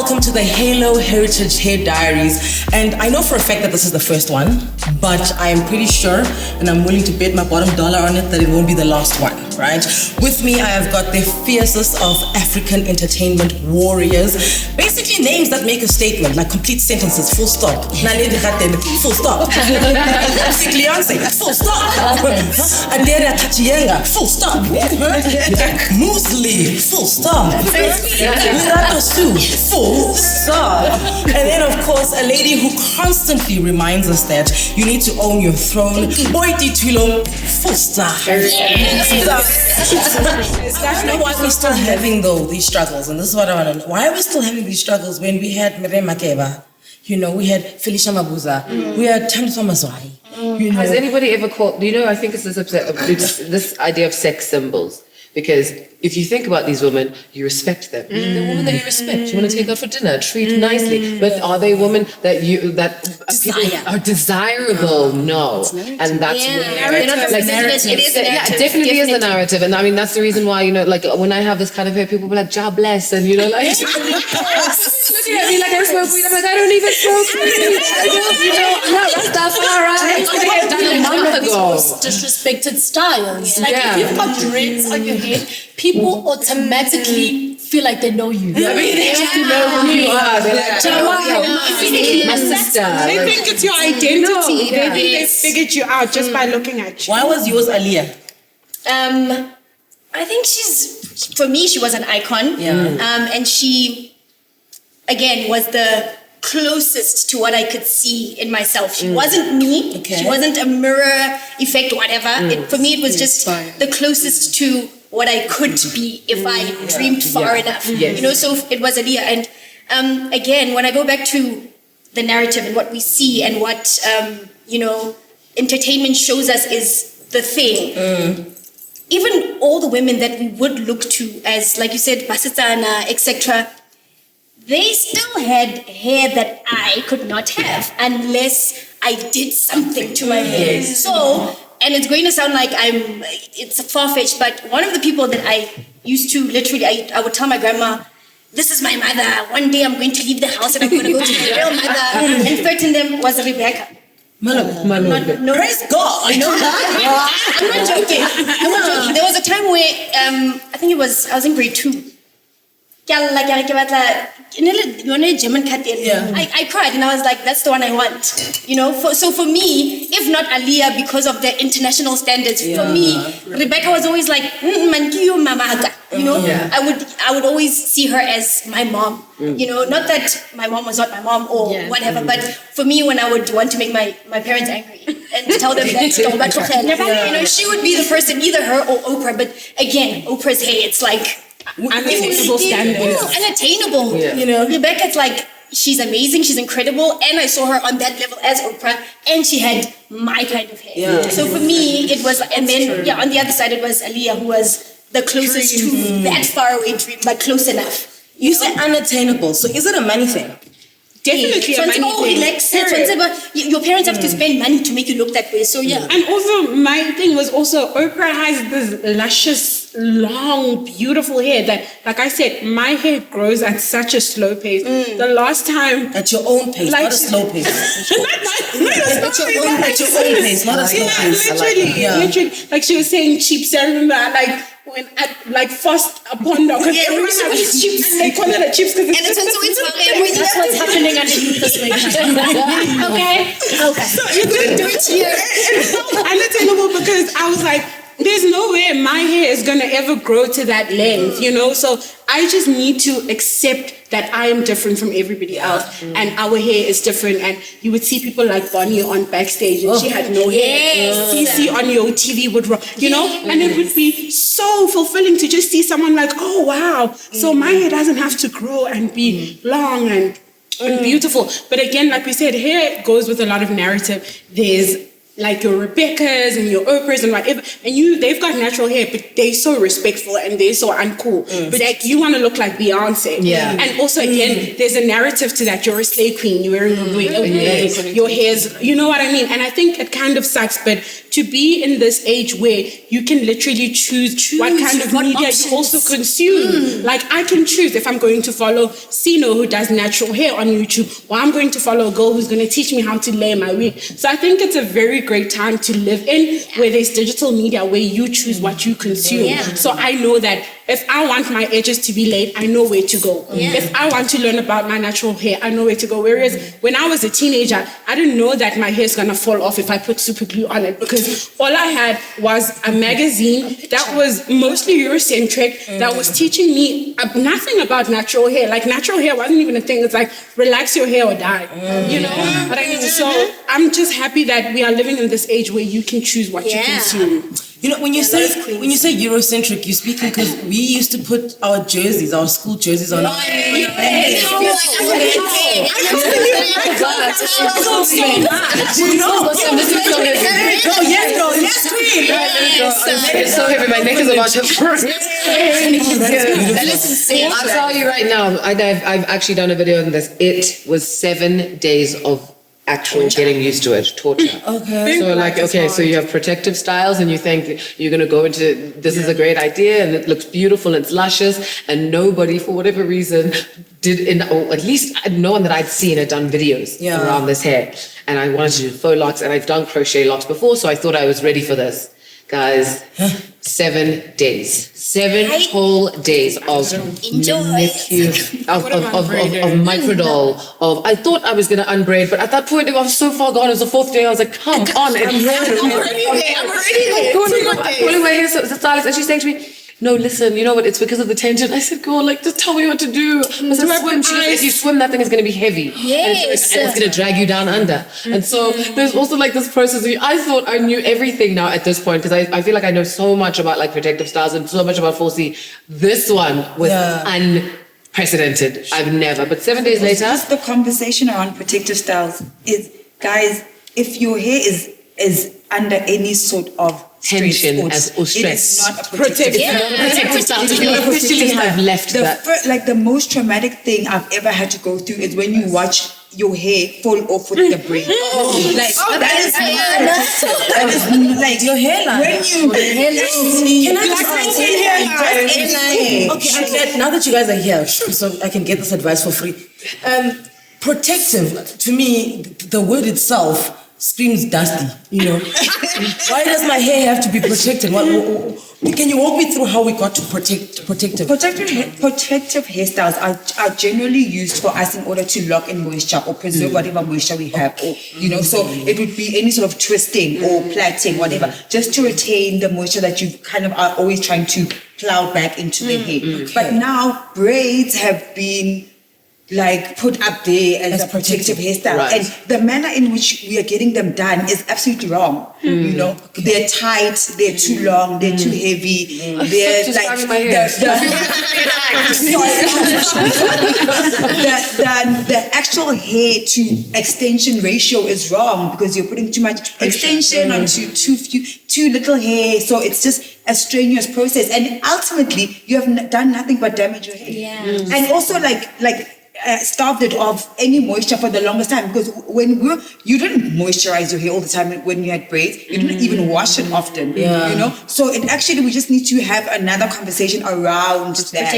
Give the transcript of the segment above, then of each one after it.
welcome to the Halo Heritage Hair Diaries. And I know for a fact that this is the first one, but I am pretty sure, and I'm willing to bet my bottom dollar on it, that it won't be the last one, right? With me, I have got the fiercest of African entertainment warriors. Basically names that make a statement, like complete sentences, full stop. Full stop. Full stop. Adera Kachienga, full stop. Muesli, full stop. Mirato Sue, full stop. And then of course a lady who constantly reminds us that you need to own your throne. Boity, full stop. You know why we're still having these struggles? And this is what I want to know. Why are we still having these struggles when we had Mere Makeba? You know, we had Felicia Mabuza. We had Tamso Mazwai. You know. Has anybody ever called, I think it's this idea of sex symbols. Because if you think about these women, you respect them. They're women that you respect. You want to take out for dinner, treat nicely. But are they women that people are desirable? No. And that's where it definitely is the narrative. And I mean that's the reason why, like when I have this kind of hair, people be like, "God bless," and like looking at me like I smoke weed. I'm like, I don't even smoke weed. Not Rastafari. Done a month ago. Disrespected styles. Like if you've got dreads on your head, people automatically feel like they know you. I mean, they have to know who you are. They're like, my sister. They think it's your identity. They think they figured you out just by looking at you. Why was yours Aaliyah? I think for me, she was an icon. Yeah. And she, again, was the closest to what I could see in myself. She wasn't me. Okay. She wasn't a mirror effect, whatever. For me, it was just the closest to what I could be if I dreamed far enough. Yes. So it was Aaliyah. And again, when I go back to the narrative and what we see and what, entertainment shows us is the thing. Even all the women that we would look to as, like you said, Basitana, etc., they still had hair that I could not have unless I did something to my hair. So, and it's going to sound like it's far-fetched, but one of the people that I used to literally, I would tell my grandma, this is my mother. One day I'm going to leave the house and I'm going to go to my real mother and threaten them was Rebecca. No, praise God. No, I'm not joking. There was a time where, I think I was in grade 2. I cried and I was like, that's the one I want. So for me, if not Aaliyah, because of the international standards, for me, Rebecca was always like, I would always see her as my mom. Not that my mom was not my mom or whatever, but for me, when I would want to make my parents angry and tell them that, she would be the person, either her or Oprah. But again, Oprah's hair, it's like, unattainable standards. Unattainable. Rebecca, it's like she's amazing, she's incredible, and I saw her on that level as Oprah, and she had my kind of hair. So for me, it was, and then on the other side, it was Aaliyah, who was the closest to that faraway dream, but close enough. You said unattainable, so is it a money thing? Definitely a money thing. Your parents have to spend money to make you look that way, so yeah. And also, my thing was also, Oprah has this luscious, long, beautiful hair that, like I said, my hair grows at such a slow pace. The last time... At your own pace, not a slow pace. At your own pace, not a slow pace. Literally. Like she was saying, cheap, I remember, when at First upon because everyone has chips. They call it a chips because it's that's what's happening underneath this way. Okay. So you couldn't do it here. It's so unattainable because I was like, there's no way my hair is gonna ever grow to that length, So I just need to accept that I am different from everybody else, and our hair is different. And you would see people like Bonnie on backstage, and she had no hair. CC on your TV would rock, and it would be so fulfilling to just see someone like, oh wow, so my hair doesn't have to grow and be long and beautiful. But again, like we said, hair goes with a lot of narrative. There's like your Rebeccas and your Oprahs and whatever, and they've got natural hair, but they're so respectful and they're so uncool. But like, you want to look like Beyonce. And also again, there's a narrative to that. You're a slay queen. You're wearing a wig. Your hair's, you know what I mean? And I think it kind of sucks, but to be in this age where you can literally choose what kind of what media options. you also consume. Like I can choose if I'm going to follow Sino, who does natural hair on YouTube, or I'm going to follow a girl who's going to teach me how to layer my wig. So I think it's a very great time to live in, where there's digital media where you choose what you consume. Yeah. So I know that if I want my edges to be laid, I know where to go. Yeah. If I want to learn about my natural hair, I know where to go. Whereas when I was a teenager, I didn't know that my hair is gonna fall off if I put super glue on it, because all I had was a magazine that was mostly Eurocentric, that was teaching me nothing about natural hair. Like natural hair wasn't even a thing. It's like relax your hair or die. You know what I mean? So I'm just happy that we are living in this age where you can choose what you consume. You know, when you say Eurocentric, you're speaking because we used to put our jerseys, our school jerseys on. So heavy, my neck is about to break. I'll tell you right now, I've actually done a video on this. It was 7 days of actual getting used to it, torture. Okay. So like, okay, so you have protective styles and you think you're going to go into, this is a great idea and it looks beautiful and it's luscious, and nobody, for whatever reason, or at least no one that I'd seen had done videos around this hair. And I wanted to do faux locks, and I've done crochet locks before, so I thought I was ready for this. Guys, 7 days. 7 whole days of microdol, I thought I was going to unbraid, but at that point it was so far gone. It was the 4th day. I was like, come on. I'm already calling my hairstylist, and she's saying to me, no, listen, you know what? It's because of the tension. I said, girl, like, just tell me what to do. I said, swim. She goes, if you swim, that thing is going to be heavy. Yes. And it's going to drag you down under. And so there's also like this process. I thought I knew everything now at this point, because I feel like I know so much about like protective styles and so much about 4C. This one was unprecedented. I've never. But 7 days later. Just the conversation around protective styles is, guys, if your hair is under any sort of tension or stress, it is not a protective style. You officially have left that. The most traumatic thing I've ever had to go through is when you watch your hair fall off with the braid. That is like your hairline. When you can I just okay, I'm glad now that you guys are here, so I can get this advice for free. Protective, to me, the word itself screams dusty, you know. Why does my hair have to be protected? Can you walk me through how we got to protective? Protective hairstyles are generally used for us in order to lock in moisture or preserve whatever moisture we have, or you know. So it would be any sort of twisting or plaiting, whatever, just to retain the moisture that you kind of are always trying to plow back into the hair. Okay. But now braids have been like put up there as a protective hairstyle, and the manner in which we are getting them done is absolutely wrong. You know, they're tight, they're too long, they're too heavy, they're like the actual hair to extension ratio is wrong, because you're putting too much extension onto too little hair. So it's just a strenuous process, and ultimately you have done nothing but damage your hair. And also starved it of any moisture for the longest time, because you didn't moisturize your hair all the time when you had braids. You didn't even wash it often. You know, so we just need to have another conversation around that.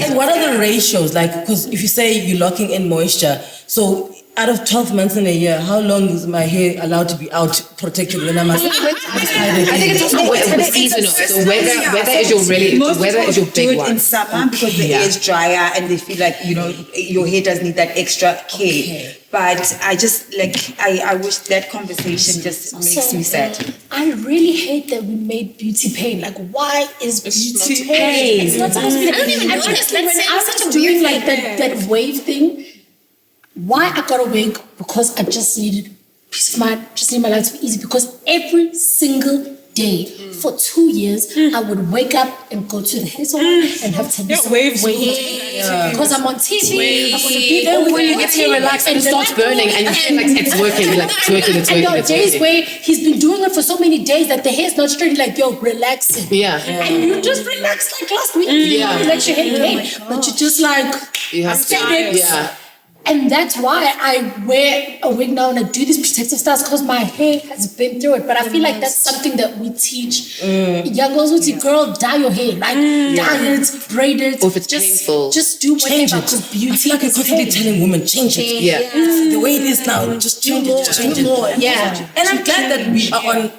And what are the ratios? Like, because if you say you're locking in moisture, so out of 12 months in a year, how long is my hair allowed to be out protected when I'm outside? I think it's also seasonal. So weather is your big one. In summer, because the air is drier and they feel like, you know, your hair does need that extra care. Okay. But I just I wish that conversation just makes me sad. I really hate that we made beauty pain. Like, why is beauty pain? It's not supposed to be. I don't even know. Honestly, when I was doing like that wave thing, why I got a wig? Because I just needed peace of mind, just need my life to be easy. Because every single day for 2 years, I would wake up and go to the hair salon and have to wave. Because I'm on TV, I'm going to be there. When you get to relax and it starts burning and you feel like it's working, like it's working. And there are days where he's been doing it for so many days that the hair's not straight. Like, yo, relaxing. And you just relax like last week. You relax your hair pain, but you just like, you have to. And that's why I wear a wig now and I do these protective styles because my hair has been through it. But I feel like that's something that we teach young girls. Girl, dye your hair. Like, dye it, braid it. Or if it's painful. Just do whatever. Change it. Because beauty I feel like I'm constantly telling women, change it. Yeah. The way it is now, just change it. Just change it. Yeah. And I'm glad that we are on,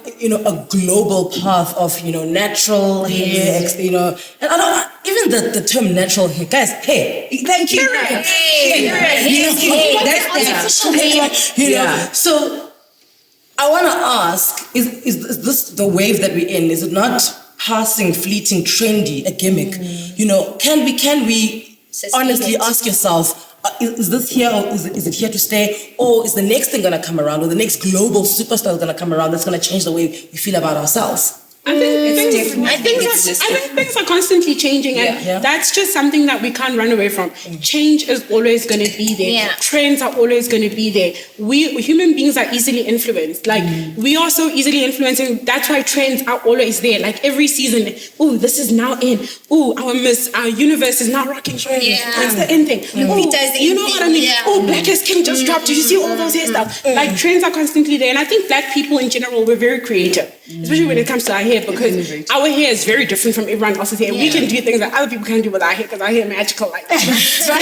a global path of, natural hair, and I don't, even the term natural hair, guys, hair. Thank you. So I want to ask, is this the wave that we're in? Is it not passing, fleeting, trendy, a gimmick? Can we honestly ask yourself, is this here or is it here to stay? Or is the next thing going to come around, or the next global superstar going to come around that's going to change the way we feel about ourselves? I think things are constantly changing, and that's just something that we can't run away from. Change is always going to be there. Yeah. Trends are always going to be there. We human beings are easily influenced. Like we are so easily influenced, and that's why trends are always there. Like every season, this is now in. Our universe is now rocking trends. Yeah. That's the end thing. Lupita is the You end know thing. what I mean? Yeah. Black as King just dropped. Did you see all those hairstyles? Like trends are constantly there, and I think black people in general, we're very creative, especially when it comes to our hair, because our hair is very different from everyone else's hair. We can do things that other people can't do with our hair because our hair is magical like that. So I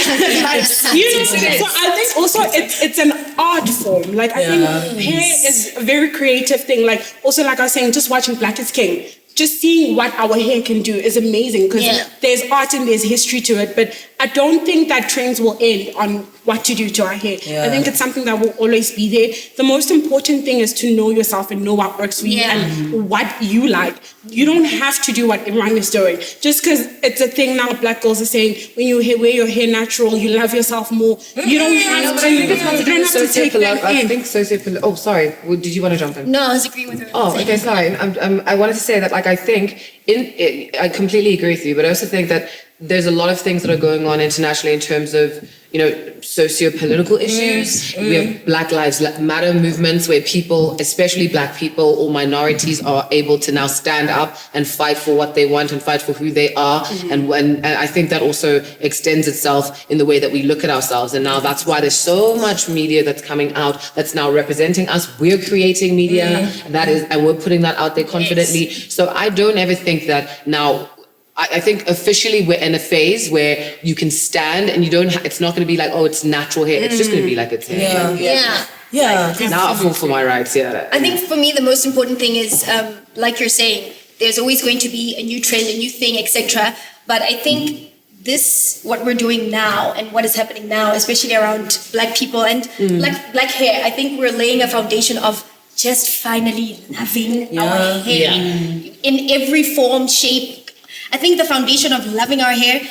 think also it's an art form. Like I think hair is a very creative thing. Like also, like I was saying, just watching Black is King, just seeing what our hair can do is amazing because there's art and there's history to it. But I don't think that trends will end on what to do to our hair. I think it's something that will always be there. The most important thing is to know yourself and know what works for you and what you like. You don't have to do what everyone is doing. Just because it's a thing now, black girls are saying, when you wear your hair natural, you love yourself more. You don't have to. You don't have to take that I in. think sociopolitical. Oh, sorry. Did you want to jump in? No, I was agreeing with her. Oh, okay, sorry. I wanted to say that, like, I think I completely agree with you, but I also think that there's a lot of things that are going on internationally in terms of, socio-political issues. We have Black Lives Matter movements where people, especially black people or minorities, are able to now stand up and fight for what they want and fight for who they are. And I think that also extends itself in the way that we look at ourselves. And now that's why there's so much media that's coming out that's now representing us. We're creating media and we're putting that out there confidently. So I don't ever think that now. I think officially we're in a phase where you can stand and you don't. It's not going to be like, it's natural hair. It's just going to be like it's hair. Yeah. Now I fall for my rights. Yeah. I think for me the most important thing is, like you're saying, there's always going to be a new trend, a new thing, etc. But I think what we're doing now and what is happening now, especially around black people and black hair, I think we're laying a foundation of just finally loving our hair in every form, shape. I think the foundation of loving our hair,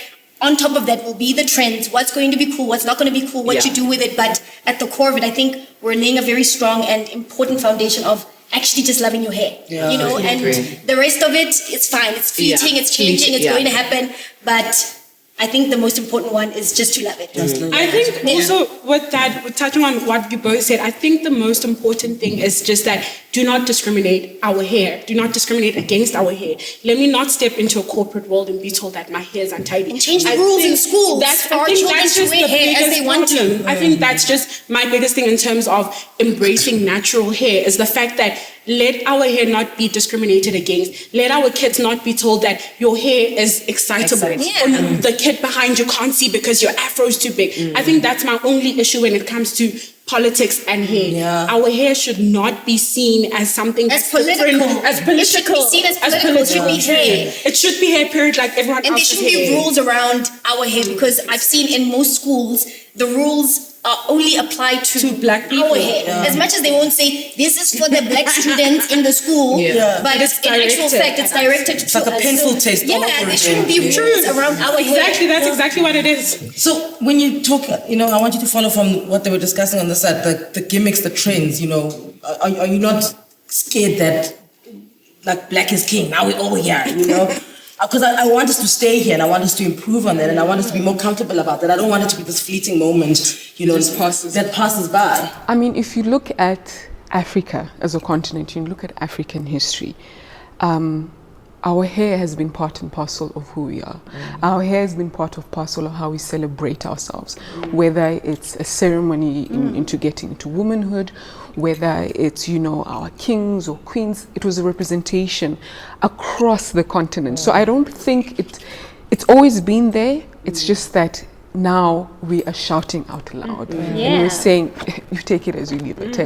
on top of that will be the trends, what's going to be cool, what's not going to be cool, what you do with it. But at the core of it, I think we're laying a very strong and important foundation of actually just loving your hair, and the rest of it, it's fine. It's fleeting, it's changing, it's going to happen. But I think the most important one is just to love it. I think also with touching on what you both said, I think the most important thing is just that do not discriminate our hair. Do not discriminate against our hair. Let me not step into a corporate world and be told that my hair is untidy. And change the rules in schools for our children to wear hair as they want to. I think that's just my biggest thing in terms of embracing natural hair is the fact that let our hair not be discriminated against. Let our kids not be told that your hair is excitable. Or the kid behind you can't see because your afro is too big. I think that's my only issue when it comes to politics and hair. Our hair should not be seen as something as political. It should be seen as political. It should be hair. It should be hair, period, like everyone and else's there shouldn't be rules around our hair because I've seen in most schools the rules are only applied to black people. Our hair. As much as they won't say this is for the black students in the school, but in actual fact it's directed to like a pencil test. There shouldn't be rules around our hair. Exactly, that's exactly what it is. So when you talk, I want you to follow from what they were discussing on the side, the gimmicks, the trends, are you not scared that like black is king, now we're all here, Because I want us to stay here and I want us to improve on that and I want us to be more comfortable about that. I don't want it to be this fleeting moment, that passes by. I mean, if you look at Africa as a continent, you look at African history, our hair has been part and parcel of who we are. Our hair has been part and parcel of how we celebrate ourselves, whether it's a ceremony into getting into womanhood, whether it's, you know, our kings or queens. It was a representation across the continent. So I don't think it's always been there. It's just that now we are shouting out loud. And we're saying, you take it as you give it.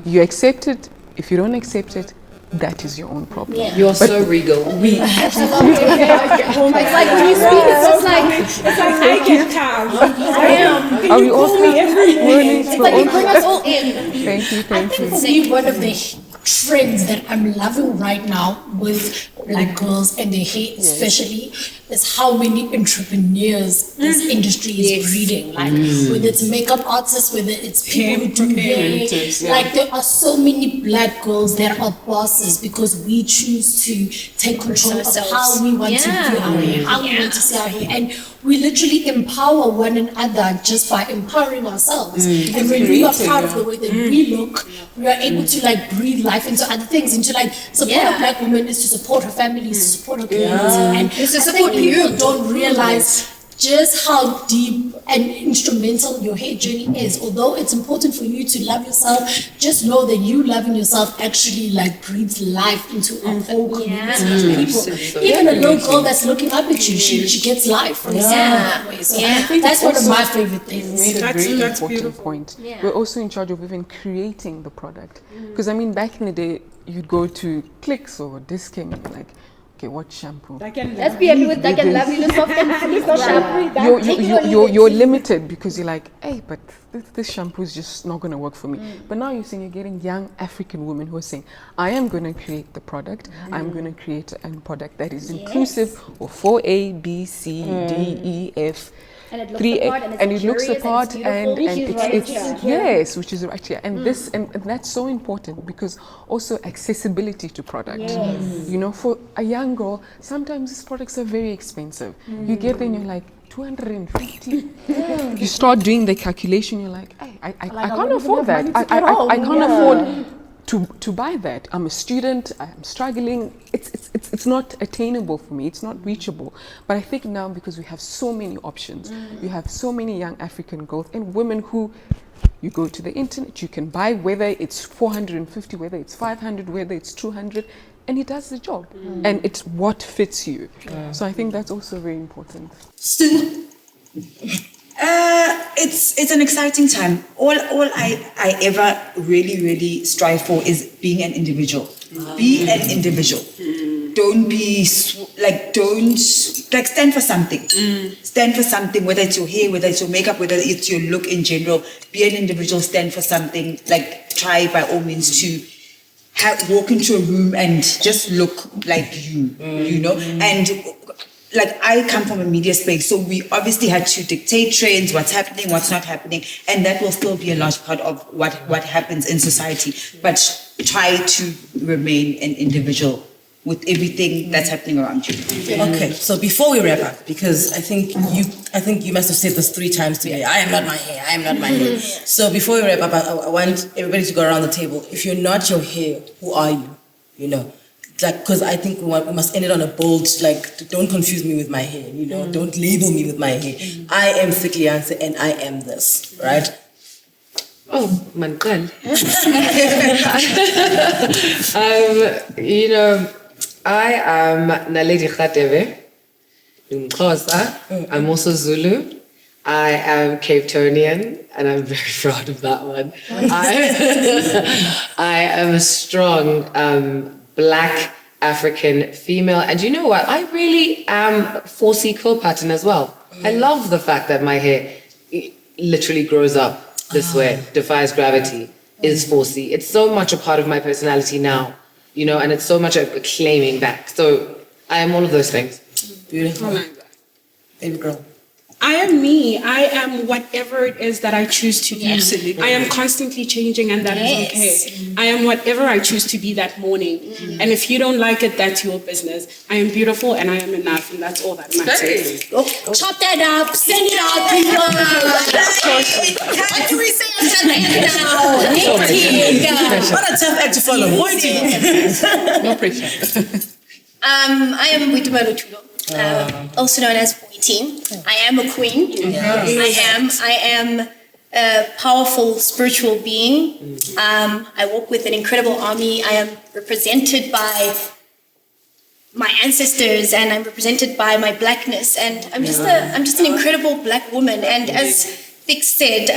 You accept it. If you don't accept it, that is your own problem. You're so regal. It's like when you speak, it's like I get calm. I am. Are we all learning? It's like you bring us all in. Thank you, thank you. For me, one of the trends that I'm loving right now with Black girls and their hair especially is how many entrepreneurs this industry is breeding. Like whether it's makeup artists, whether it's people who do hair, like there are so many Black girls that are bosses because we choose to take control of how we want to do our hair, how we want to see our hair, and we literally empower one another just by empowering ourselves. And when we are proud of the way that we look, we are able to like breathe life into other things, into like support a Black woman is to support her families, to support her community, and it's to support people don't realize just how deep and instrumental your hair journey is. Although it's important for you to love yourself, just know that you loving yourself actually like breathes life into a whole community of people. Even a little girl that's looking up at you, she gets life from seeing that way. So I think that's one of my favorite things. You made a very That's important beautiful. point. We're also in charge of even creating the product. Because I mean, back in the day, you'd go to Clicks or Disking and like, okay, what shampoo? Let's be happy with like a lovely soft and free shampoo. You're limited because you're like, hey, but this shampoo is just not going to work for me. But now you're saying you're getting young African women who are saying, I am going to create the product. I'm going to create a product that is inclusive of 4A, B, C, D, E, F. And it looks 3A, the part, and it's and it looks the luxurious, part, and it's beautiful. it's yes, which is right here, and this and that's so important because also accessibility to product. You know, for a young girl, sometimes these products are very expensive. You get there and you're like 250. You start doing the calculation. You're like, hey, I can't afford that. I can't afford to buy that. I'm a student. I'm struggling. It's not attainable for me. It's not reachable. But I think now because we have so many options, we have so many young African girls and women who you go to the internet, you can buy whether it's 450, whether it's 500, whether it's 200, and it does the job. And it's what fits you. So I think that's also very important. Stu? It's an exciting time. All I ever really strive for is being an individual. Be an individual. Don't be don't stand for something. Stand for something, whether it's your hair, whether it's your makeup, whether it's your look in general. Be an individual, stand for something. Like try by all means to walk into a room and just look like you know? And like I come from a media space, so we obviously had to dictate trends, what's happening, what's not happening, and that will still be a large part of what happens in society. But try to remain an individual with everything that's happening around you. Okay, so before we wrap up, because I think you must have said this 3 times today. I am not my hair. I am not my hair. So before we wrap up, I want everybody to go around the table. If you're not your hair, who are you? You know. Like, because I think we must end it on a bold, like, don't confuse me with my hair, you know, don't label me with my hair. I am Siklianse and I am this, right? Oh, Mankan. You know, I am Naledi Khatebe, Xhosa. I'm also Zulu. I am Cape Townian, and I'm very proud of that one. I am a strong Black African female, and you know what? I really am 4C co-pattern as well. I love the fact that my hair literally grows up this way, defies gravity, is 4C. It's so much a part of my personality now, you know, and it's so much a claiming back. So I am all of those things. Beautiful. Baby girl. I am me. I am whatever it is that I choose to be. Absolutely. I am constantly changing, and that is okay. I am whatever I choose to be that morning. And if you don't like it, that's your business. I am beautiful and I am enough, and that's all that matters. Chop that up, send it out, people. What can we say on that now? What a tough act to follow. Boity. No pressure. I am Boity, also known as Boity. I am a queen. I am a powerful spiritual being. I walk with an incredible army. I am represented by my ancestors, and I'm represented by my blackness. And I'm just an incredible black woman. And as Vic said,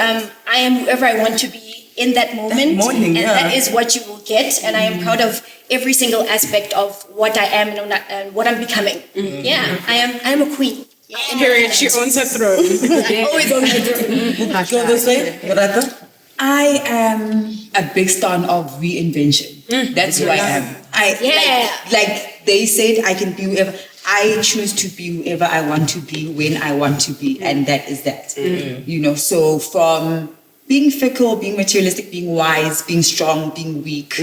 I am whoever I want to be in that moment, that is what you will get. And I am proud of every single aspect of what I am and what I'm becoming. Yeah, I am a queen. Period. She owns her throne. Always on my throne. Go this way, Loretta. I am a big stan of reinvention. That's who I am. Like they said, I can be whoever. I choose to be whoever I want to be when I want to be, and that is that. You know, so from being fickle, being materialistic, being wise, being strong, being weak,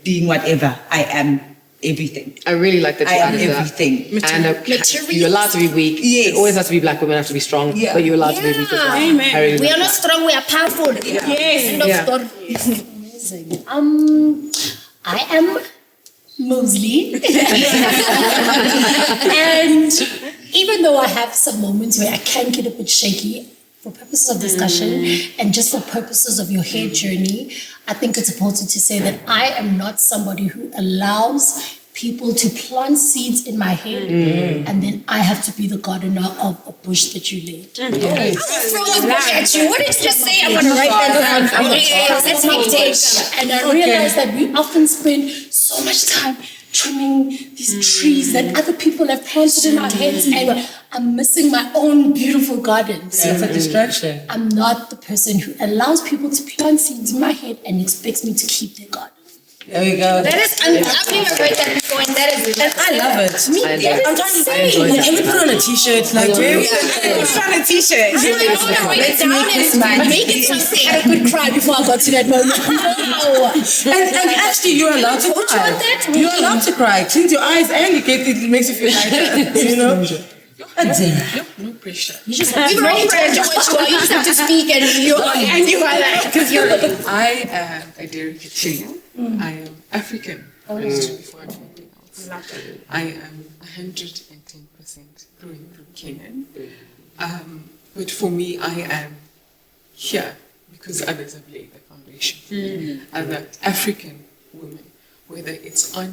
being whatever, I am everything. I really like that you added that. Everything. And you're allowed to be weak. Yes. It always has to be black women have to be strong, but you're allowed to be weak as well. Amen. I really We like are not strong, we are powerful. Yes. End of story. Amazing. I am Mosley. And even though I have some moments where I can get a bit shaky, for purposes of discussion and just for purposes of your hair journey, I think it's important to say that I am not somebody who allows people to plant seeds in my head and then I have to be the gardener of a bush that you laid. I'm gonna throw this bush at you. What did you just say? I'm gonna write that down. Let's make data. And I realize that we often spend so much time trimming these trees that other people have planted in our heads, and I'm missing my own beautiful garden. So It's a distraction. I'm not the person who allows people to plant seeds in my head and expects me to keep their garden. There we go. That is, I've never read that before, and that is, I love it. I enjoy it. I'm trying to say, like, can we put on a t-shirt? Like, Put on a t-shirt. Let's make it something. I could cry before I got to that moment. and actually, you're allowed to cry. You're allowed to cry. Cleanse your eyes and it makes you feel lighter. You know? No pressure. We've already told you what you are. You just have to speak, and you are like, because you're. I am a Derek. I am African. Before anything else. I am 110% growing through Kenyan. But for me, I am here because others have laid the foundation. Other African women, whether it's my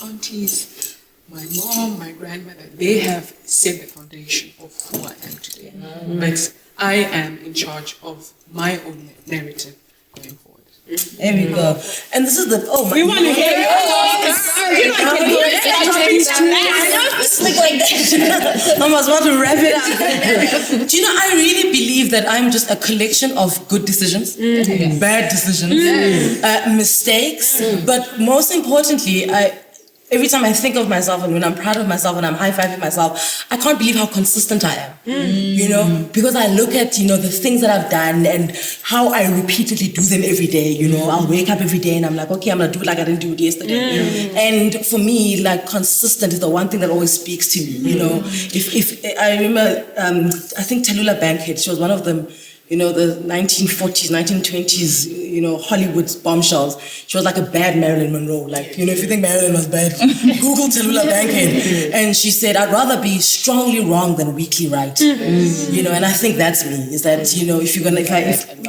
aunties, my mom, my grandmother, they have set the foundation of who I am today. But I am in charge of my own narrative going forward. There we go. And this is the We want to hear you. I was about to wrap it up. Do you know, I really believe that I'm just a collection of good decisions, bad decisions, mistakes, but most importantly, every time I think of myself and when I'm proud of myself and I'm high-fiving myself, I can't believe how consistent I am, you know, because I look at, you know, the things that I've done and how I repeatedly do them every day, you know. I'll wake up every day and I'm like, okay, I'm going to do it like I didn't do it yesterday. And for me, like, consistent is the one thing that always speaks to me, you know. If I remember, I think Tallulah Bankhead, she was one of them, you know, the 1940s, 1920s, you know, Hollywood's bombshells. She was like a bad Marilyn Monroe. Like, you know, if you think Marilyn was bad, Google Tallulah Bankhead. And she said, I'd rather be strongly wrong than weakly right. You know, and I think that's me, is that, you know, if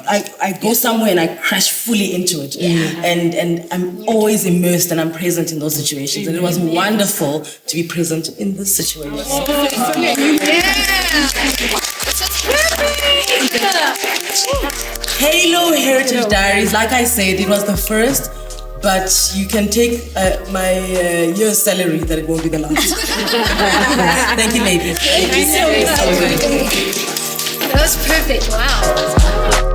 I go somewhere and I crash fully into it, and I'm always immersed and I'm present in those situations. And it was wonderful to be present in this situation. Halo Heritage Diaries, like I said, it was the first, but you can take my year's salary that it won't be the last. Thank you, ladies. Thank you so much. That was perfect. Wow.